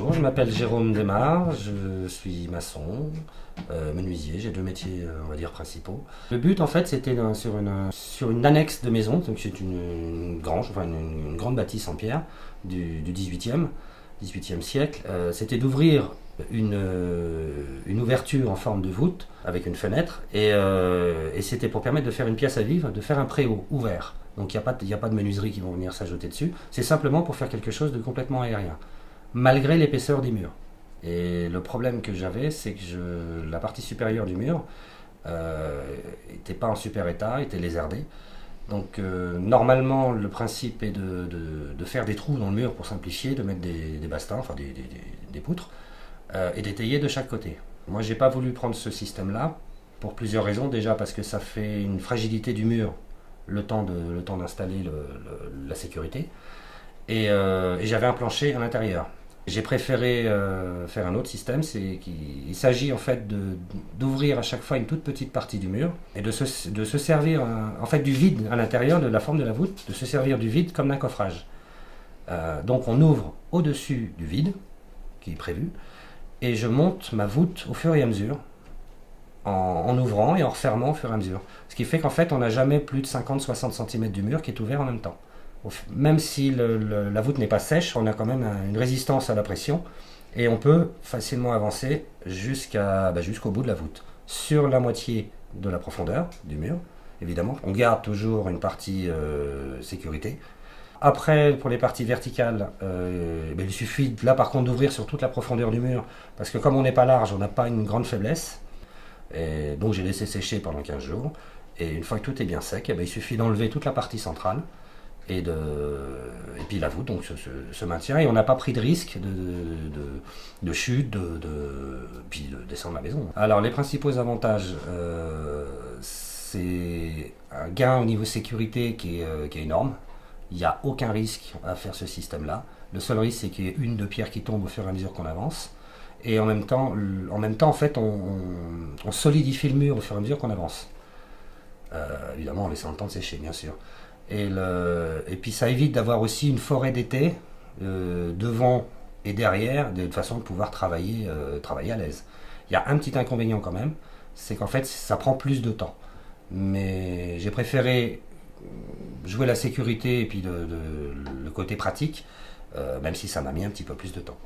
Bonjour, je m'appelle Jérôme Desmar, je suis maçon, menuisier, j'ai deux métiers on va dire principaux. Le but en fait c'était sur une annexe de maison, donc c'est une grange, enfin une grande bâtisse en pierre du 18e siècle. C'était d'ouvrir une ouverture en forme de voûte avec une fenêtre et c'était pour permettre de faire une pièce à vivre, de faire un préau ouvert. Donc il n'y a pas de menuiserie qui vont venir s'ajouter dessus, c'est simplement pour faire quelque chose de complètement aérien, malgré l'épaisseur des murs. Et le problème que j'avais, c'est que la partie supérieure du mur n'était pas en super état, était lézardée. Donc normalement, le principe est de faire des trous dans le mur pour simplifier, de mettre des bastins, enfin des poutres, et d'étayer de chaque côté. Moi, j'ai pas voulu prendre ce système-là pour plusieurs raisons. Déjà parce que ça fait une fragilité du mur le temps d'installer la sécurité. Et j'avais un plancher à l'intérieur. J'ai préféré faire un autre système, il s'agit en fait d'ouvrir à chaque fois une toute petite partie du mur et de se servir en fait du vide à l'intérieur, de la forme de la voûte, de se servir du vide comme d'un coffrage. Donc on ouvre au-dessus du vide, qui est prévu, et je monte ma voûte au fur et à mesure, en ouvrant et en refermant au fur et à mesure. Ce qui fait qu'en fait on n'a jamais plus de 50-60 cm du mur qui est ouvert en même temps. Même si la voûte n'est pas sèche, on a quand même une résistance à la pression et on peut facilement avancer jusqu'au bout de la voûte. Sur la moitié de la profondeur du mur, évidemment, on garde toujours une partie sécurité. Après, pour les parties verticales, il suffit là par contre d'ouvrir sur toute la profondeur du mur, parce que comme on n'est pas large, on n'a pas une grande faiblesse. Et donc j'ai laissé sécher pendant 15 jours. Et une fois que tout est bien sec, il suffit d'enlever toute la partie centrale. Et puis la voûte donc, se maintient et on n'a pas pris de risque de chute, puis de descendre la maison. Alors les principaux avantages, c'est un gain au niveau sécurité qui est énorme. Il n'y a aucun risque à faire ce système-là. Le seul risque, c'est qu'il y ait une de pierre qui tombe au fur et à mesure qu'on avance. Et en même temps en fait, on solidifie le mur au fur et à mesure qu'on avance. Évidemment en laissant le temps de sécher, bien sûr. Et puis ça évite d'avoir aussi une forêt d'été devant et derrière, de façon de pouvoir travailler à l'aise. Il y a un petit inconvénient quand même, c'est qu'en fait ça prend plus de temps. Mais j'ai préféré jouer la sécurité et puis le côté pratique, même si ça m'a mis un petit peu plus de temps.